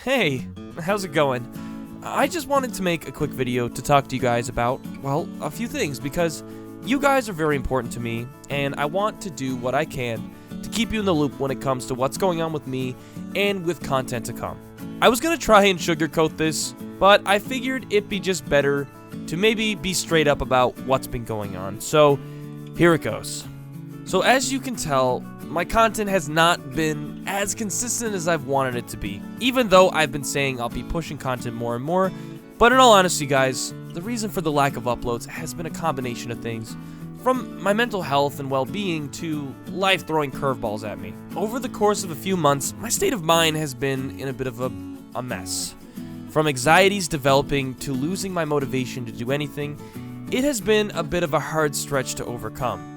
Hey, how's it going? I just wanted to make a quick video to talk to you guys about, well, a few things because you guys are very important to me and I want to do what I can to keep you in the loop when it comes to what's going on with me and with content to come. I was gonna try and sugarcoat this, but I figured it'd be just better to maybe be straight up about what's been going on. So, here it goes. So as you can tell, my content has not been as consistent as I've wanted it to be, even though I've been saying I'll be pushing content more and more. But in all honesty, guys, the reason for the lack of uploads has been a combination of things, from my mental health and well-being to life throwing curveballs at me. Over the course of a few months, my state of mind has been in a bit of a mess. From anxieties developing to losing my motivation to do anything, it has been a bit of a hard stretch to overcome.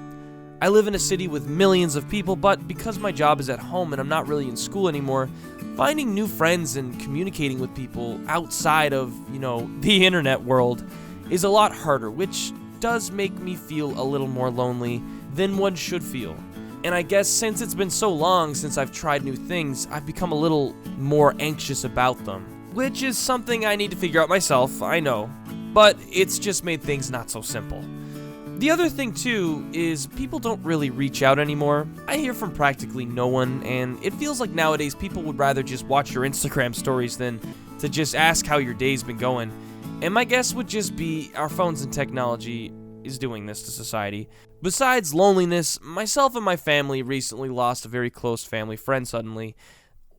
I live in a city with millions of people, but because my job is at home and I'm not really in school anymore, finding new friends and communicating with people outside of, the internet world is a lot harder, which does make me feel a little more lonely than one should feel. And I guess since it's been so long since I've tried new things, I've become a little more anxious about them, which is something I need to figure out myself, I know, but it's just made things not so simple. The other thing, too, is people don't really reach out anymore. I hear from practically no one, and it feels like nowadays people would rather just watch your Instagram stories than to just ask how your day's been going. And my guess would just be our phones and technology is doing this to society. Besides loneliness, myself and my family recently lost a very close family friend suddenly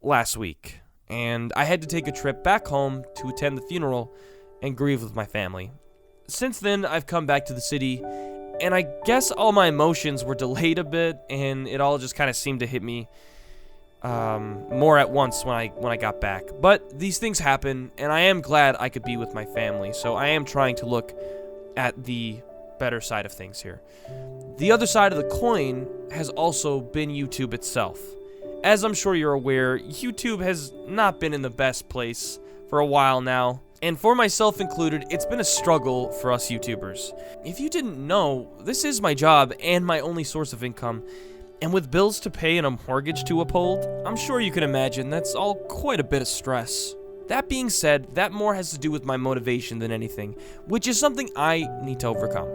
last week, and I had to take a trip back home to attend the funeral and grieve with my family. Since then, I've come back to the city, and I guess all my emotions were delayed a bit, and it all just kind of seemed to hit me more at once when I got back. But these things happen, and I am glad I could be with my family, so I am trying to look at the better side of things here. The other side of the coin has also been YouTube itself. As I'm sure you're aware, YouTube has not been in the best place for a while now. And for myself included, it's been a struggle for us YouTubers. If you didn't know, this is my job and my only source of income. And with bills to pay and a mortgage to uphold, I'm sure you can imagine that's all quite a bit of stress. That being said, that more has to do with my motivation than anything, which is something I need to overcome.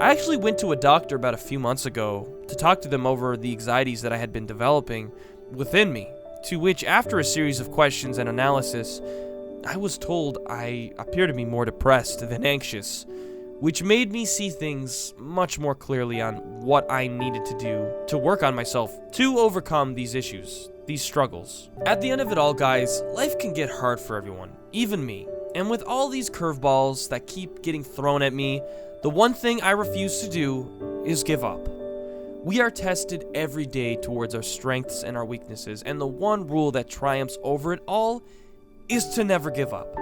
I actually went to a doctor about a few months ago to talk to them over the anxieties that I had been developing within me, to which after a series of questions and analysis, I was told I appear to be more depressed than anxious, which made me see things much more clearly on what I needed to do to work on myself to overcome these issues, these struggles. At the end of it all, guys, life can get hard for everyone, even me. And with all these curveballs that keep getting thrown at me, the one thing I refuse to do is give up. We are tested every day towards our strengths and our weaknesses, and the one rule that triumphs over it all is to never give up.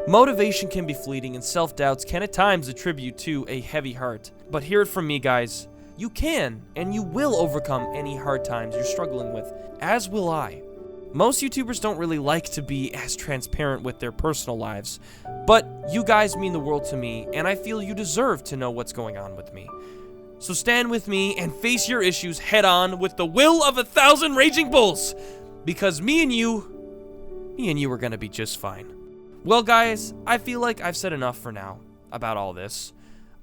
Motivation can be fleeting and self-doubts can at times attribute to a heavy heart. But hear it from me, guys. You can and you will overcome any hard times you're struggling with, as will I. Most YouTubers don't really like to be as transparent with their personal lives, but you guys mean the world to me, and I feel you deserve to know what's going on with me. So stand with me and face your issues head on with the will of 1,000 raging bulls, because me and you are gonna be just fine. Well, guys, I feel like I've said enough for now about all this.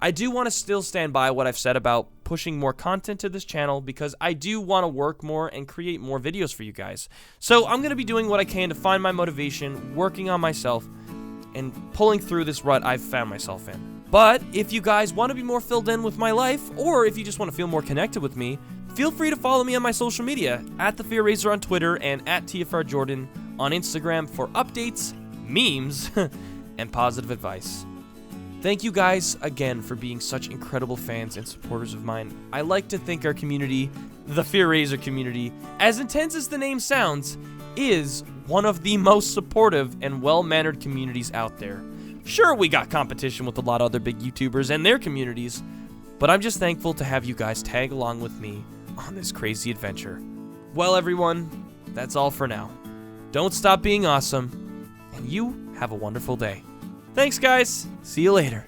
I do want to still stand by what I've said about pushing more content to this channel because I do want to work more and create more videos for you guys. So I'm gonna be doing what I can to find my motivation, working on myself, and pulling through this rut I've found myself in. But if you guys want to be more filled in with my life, or if you just want to feel more connected with me, feel free to follow me on my social media, at @TheFearRaiser on Twitter and @TFRJordan on Instagram for updates, memes, and positive advice. Thank you guys again for being such incredible fans and supporters of mine. I like to think our community, the FearRaiser community, as intense as the name sounds, is one of the most supportive and well-mannered communities out there. Sure, we got competition with a lot of other big YouTubers and their communities, but I'm just thankful to have you guys tag along with me on this crazy adventure. Well, everyone, that's all for now. Don't stop being awesome, and you have a wonderful day. Thanks, guys. See you later.